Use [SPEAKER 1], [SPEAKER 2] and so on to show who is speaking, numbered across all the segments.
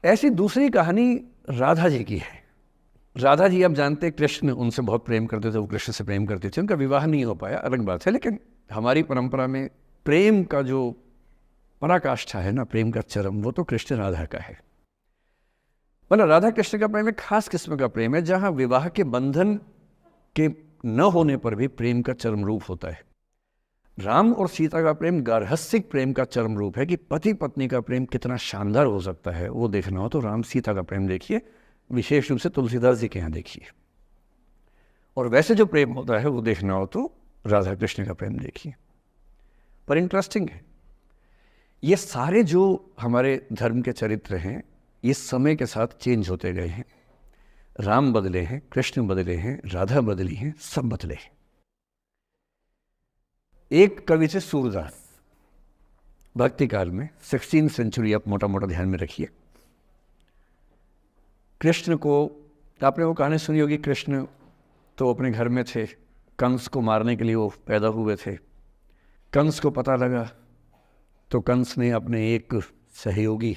[SPEAKER 1] ऐसी दूसरी कहानी राधा जी की है। राधा जी आप जानते हैं कृष्ण उनसे बहुत प्रेम करते थे, वो कृष्ण से प्रेम करते थे, उनका विवाह नहीं हो पाया, अलग बात है। लेकिन हमारी परंपरा में प्रेम का जो पराकाष्ठा है ना, प्रेम का चरम, वो तो कृष्ण राधा का है। मतलब राधा कृष्ण का प्रेम एक खास किस्म का प्रेम है, जहां विवाह के बंधन के न होने पर भी प्रेम का चरम रूप होता है। राम और सीता का प्रेम गार्हस्थ्यिक प्रेम का चरम रूप है कि पति पत्नी का प्रेम कितना शानदार हो सकता है। वो देखना हो तो राम सीता का प्रेम देखिए, विशेष रूप से तुलसीदास जी के यहाँ देखिए। और वैसे जो प्रेम होता है वो देखना हो तो राधा कृष्ण का प्रेम देखिए। पर इंटरेस्टिंग है, ये सारे जो हमारे धर्म के चरित्र हैं ये समय के साथ चेंज होते गए हैं। राम बदले हैं, कृष्ण बदले हैं, राधा बदली हैं, सब बदले हैं। एक कवि थे सूरदास, भक्ति काल में 16वीं सेंचुरी, आप मोटा मोटा ध्यान में रखिए। कृष्ण को, आपने वो कहानी सुनी होगी, कृष्ण तो अपने घर में थे, कंस को मारने के लिए वो पैदा हुए थे। कंस को पता लगा तो कंस ने अपने एक सहयोगी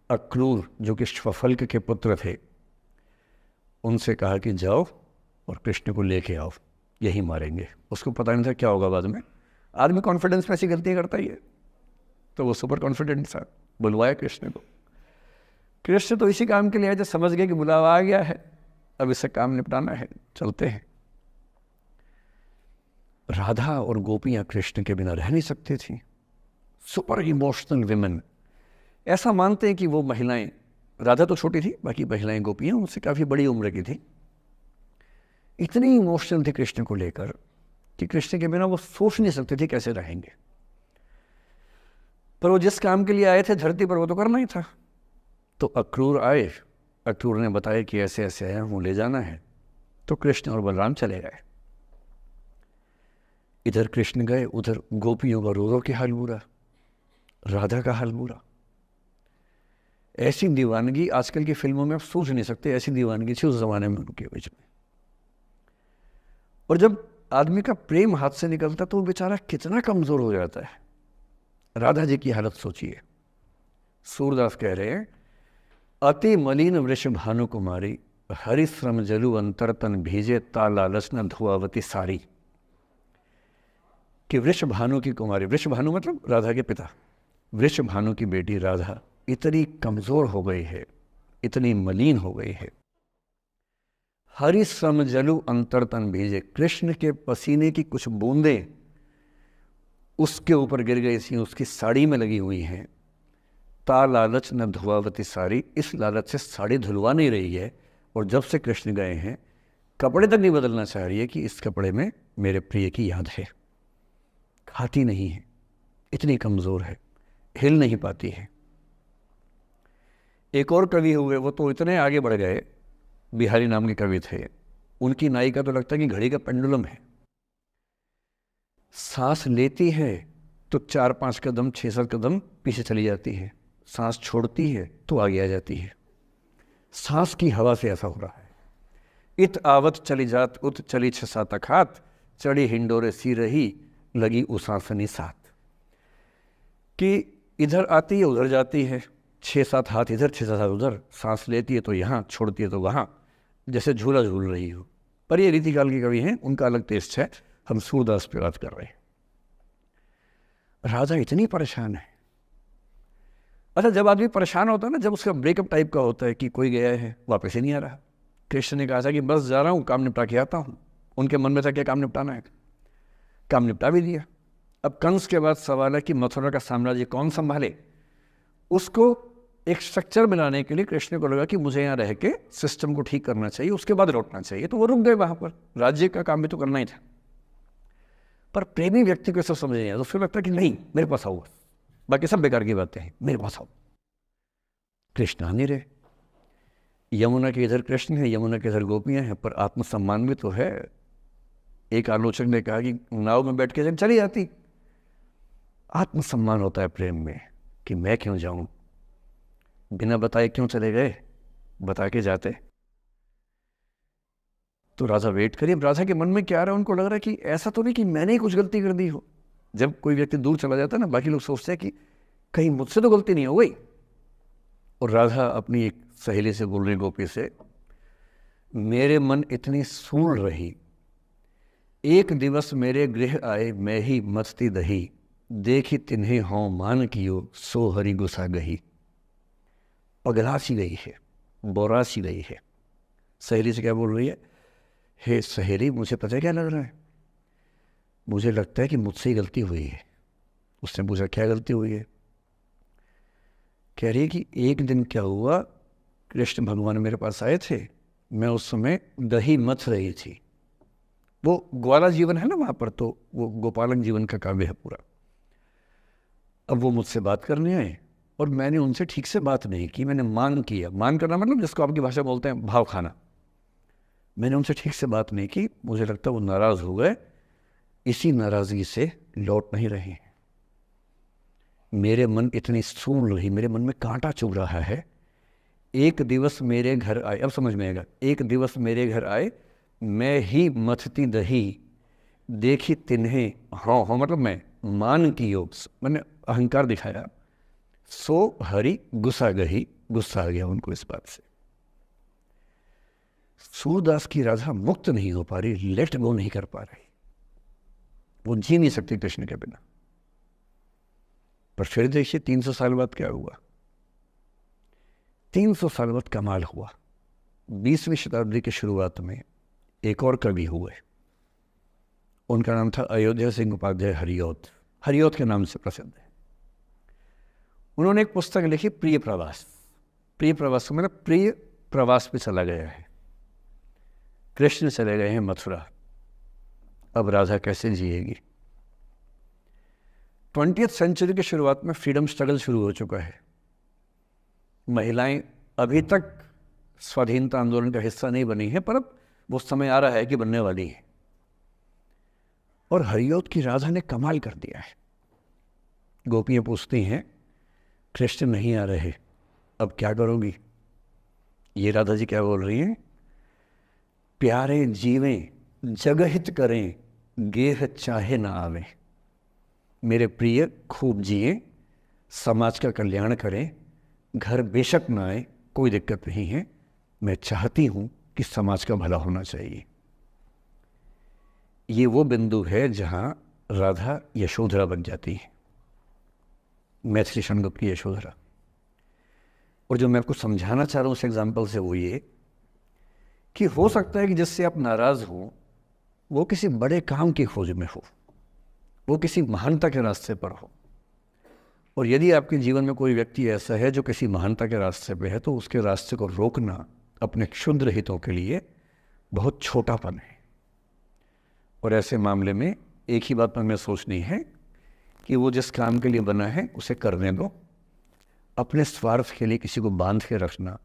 [SPEAKER 1] अक्रूर, जो कि श्वफल्क के पुत्र थे, उनसे कहा कि जाओ और कृष्ण को लेके आओ, यही मारेंगे। उसको पता नहीं था क्या होगा बाद में। आदमी कॉन्फिडेंस में ऐसी गलतियाँ करता ही है, तो वो सुपर कॉन्फिडेंट था, बुलवाया कृष्ण को। कृष्ण तो इसी काम के लिए आए थे, समझ गए कि बुलावा आ गया है, अब इससे काम निपटाना है, चलते हैं। राधा और गोपियाँ कृष्ण के बिना रह नहीं सकती थी, सुपर इमोशनल विमेन। ऐसा मानते हैं कि वो महिलाएं, राधा तो छोटी थी, बाकी महिलाएं गोपियां उनसे काफ़ी बड़ी उम्र की थी, इतनी इमोशनल थी कृष्ण को लेकर कि कृष्ण के बिना वो सोच नहीं सकते थे कैसे रहेंगे। पर वो जिस काम के लिए आए थे धरती पर, वो तो करना ही था। तो अक्रूर आए, अक्रूर ने बताया कि ऐसे ऐसे है, वो ले जाना है। तो कृष्ण और बलराम चले गए। इधर कृष्ण गए, उधर गोपियों का रो रो के हाल बुरा, राधा का हाल बुरा। ऐसी दीवानगी आजकल की फिल्मों में आप सोच नहीं सकते, ऐसी दीवानगी थी उस जमाने में उनके बीच में। और जब आदमी का प्रेम हाथ से निकलता तो वो बेचारा कितना कमजोर हो जाता है। राधा जी की हालत सोचिए। सूरदास कह रहे हैं, अति मलिन वृष भानु कुमारी, हरिश्रम जलु अंतर तन भीजे, ता लालच न धुआवती सारी। कि वृष भानु की कुमारी, वृष भानु मतलब राधा के पिता, वृष भानु की बेटी राधा इतनी कमजोर हो गई है, इतनी मलिन हो गई है। हरिश्रम जलु अंतर तन भीजे, कृष्ण के पसीने की कुछ बूंदें उसके ऊपर गिर गई थी, उसकी साड़ी में लगी हुई हैं। ता लालच न धुआवती साड़ी, इस लालच से साड़ी धुलवा नहीं रही है। और जब से कृष्ण गए हैं कपड़े तक नहीं बदलना चाह रही है कि इस कपड़े में मेरे प्रिय की याद है। खाती नहीं है, इतनी कमजोर है, हिल नहीं पाती है। एक और कवि हुए, वो तो इतने आगे बढ़ गए, बिहारी नाम के कवि थे, उनकी नायिका तो लगता है कि घड़ी का पेंडुलम है। सांस लेती है तो 4-5 कदम 6-7 कदम पीछे चली जाती है, सांस छोड़ती है तो आगे आ जाती है। सांस की हवा से ऐसा हो रहा है। इत आवत चली जात उत चली 6-7 अखात, चढ़ी हिंडोरे सी रही लगी उसासनी साथ। कि इधर आती है उधर जाती है, 6-7 हाथ इधर 6-7 हाथ उधर, सांस लेती है तो यहाँ, छोड़ती है तो वहाँ, जैसे झूला झूल रही हो। पर ये रीतिकाल के कवि हैं, उनका अलग टेस्ट है, हम सूरदास पे बात कर रहे हैं। राधा इतनी परेशान है। अच्छा, जब आदमी परेशान होता है ना, जब उसका ब्रेकअप टाइप का होता है कि कोई गया है वापस ही नहीं आ रहा, कृष्ण ने कहा था कि बस जा रहा हूँ, काम निपटा के आता हूँ। उनके मन में था क्या काम निपटाना है, काम निपटा भी दिया। अब कंस के बाद सवाल है कि मथुरा का साम्राज्य कौन संभाले। उसको एक स्ट्रक्चर बनाने के लिए कृष्ण को लगा कि मुझे यहाँ रह के सिस्टम को ठीक करना चाहिए, उसके बाद लौटना चाहिए। तो वो रुक गए वहां पर, राज्य का काम भी तो करना ही था। पर प्रेमी व्यक्ति को सब समझ नहीं आया, तो फिर लगता कि नहीं मेरे पास आओ, बाकी सब बेकार की बातें हैं, मेरे पास आओ। कृष्ण आ नहीं रहे। यमुना के इधर कृष्ण है, यमुना के इधर गोपियां हैं, पर आत्मसम्मान भी तो है। एक आलोचक ने कहा कि नाव में बैठ के चली जाती। आत्मसम्मान होता है प्रेम में कि मैं क्यों जाऊं, बिना बताए क्यों चले गए, बता के जाते। तो राधा वेट करिए। राधा के मन में क्या आ रहा है, उनको लग रहा है कि ऐसा तो नहीं कि मैंने ही कुछ गलती कर दी हो। जब कोई व्यक्ति दूर चला जाता है ना, बाकी लोग सोचते हैं कि कहीं मुझसे तो गलती नहीं हो गई। और राधा अपनी एक सहेली से बोल रही, गोपी से, मेरे मन इतनी सूल रही, एक दिवस मेरे गृह आए मैं ही मस्ती दही, देखी तिन्हें हों मान कियो सो हरि गुसा गही। पगला सी गई है, बोरा सी गई है। सहेली से क्या बोल रही है, हे सहेली, मुझे पता है क्या लग रहा है, मुझे लगता है कि मुझसे ही गलती हुई है। उसने पूछा क्या गलती हुई है? कह रही है कि एक दिन क्या हुआ, कृष्ण भगवान मेरे पास आए थे, मैं उस समय दही मथ रही थी। वो ग्वाला जीवन है ना वहाँ पर, तो वो गोपालन जीवन का काव्य है पूरा। अब वो मुझसे बात करने आए और मैंने उनसे ठीक से बात नहीं की, मैंने मान किया। मान करना मतलब जिसको आपकी भाषा बोलते हैं भाव खाना। मैंने उनसे ठीक से बात नहीं की, मुझे लगता वो नाराज़ हो गए, इसी नाराज़गी से लौट नहीं रहे। मेरे मन इतनी सूल रही, मेरे मन में कांटा चुभ रहा है। एक दिवस मेरे घर आए, अब समझ में आएगा, एक दिवस मेरे घर आए मैं ही मथती दही, देखी तिन्हें, हाँ हाँ मतलब मैं, मान की योग मैंने अहंकार दिखाया, सो हरि गुस्सा गही, गुस्सा आ गया उनको इस बात से। सूरदास की राधा मुक्त नहीं हो पा रही, लेट गो नहीं कर पा रही, वो जी नहीं सकती कृष्ण के बिना। पर फिर देखिए 300 साल बाद क्या हुआ। 300 साल बाद कमाल हुआ। 20वीं शताब्दी की शुरुआत में एक और कवि हुए, उनका नाम था अयोध्या सिंह उपाध्याय हरिऔध। हरिऔध के नाम से प्रसिद्ध है। उन्होंने एक पुस्तक लिखी, प्रिय प्रवास। प्रिय प्रवास मतलब प्रिय प्रवास पे चला गया है, कृष्ण चले गए हैं मथुरा, अब राधा कैसे जिएगी। 20वीं सेंचुरी की शुरुआत में फ्रीडम स्ट्रगल शुरू हो चुका है। महिलाएं अभी तक स्वाधीनता आंदोलन का हिस्सा नहीं बनी है, पर अब वो समय आ रहा है कि बनने वाली है। और हरिऔध की राधा ने कमाल कर दिया है। गोपियां पूछती हैं, कृष्ण नहीं आ रहे, अब क्या करोगी? ये राधा जी क्या बोल रही हैं, प्यारे जीवें जगहित करें, गेह चाहे ना आवे। मेरे प्रिय खूब जिए, समाज का कल्याण करें, घर बेशक ना आए, कोई दिक्कत नहीं है, मैं चाहती हूँ कि समाज का भला होना चाहिए। ये वो बिंदु है जहाँ राधा यशोधरा बन जाती है, मैथिली षणगुप्त की यशोधरा। और जो मैं आपको समझाना चाह रहा हूँ उस एग्जाम्पल से वो ये कि हो सकता है कि जिससे आप नाराज़ हो वो किसी बड़े काम की खोज में हो, वो किसी महानता के रास्ते पर हो। और यदि आपके जीवन में कोई व्यक्ति ऐसा है जो किसी महानता के रास्ते पे है, तो उसके रास्ते को रोकना अपने क्षुद्र हितों के लिए बहुत छोटापन है। और ऐसे मामले में एक ही बात हमें सोचनी है कि वो जिस काम के लिए बना है उसे करने दो। अपने स्वार्थ के लिए किसी को बांध के रखना,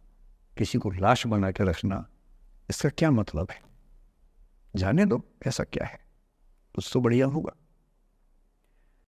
[SPEAKER 1] किसी को लाश बना के रखना, इसका क्या मतलब है? जाने दो, ऐसा क्या है, उससे बढ़िया होगा।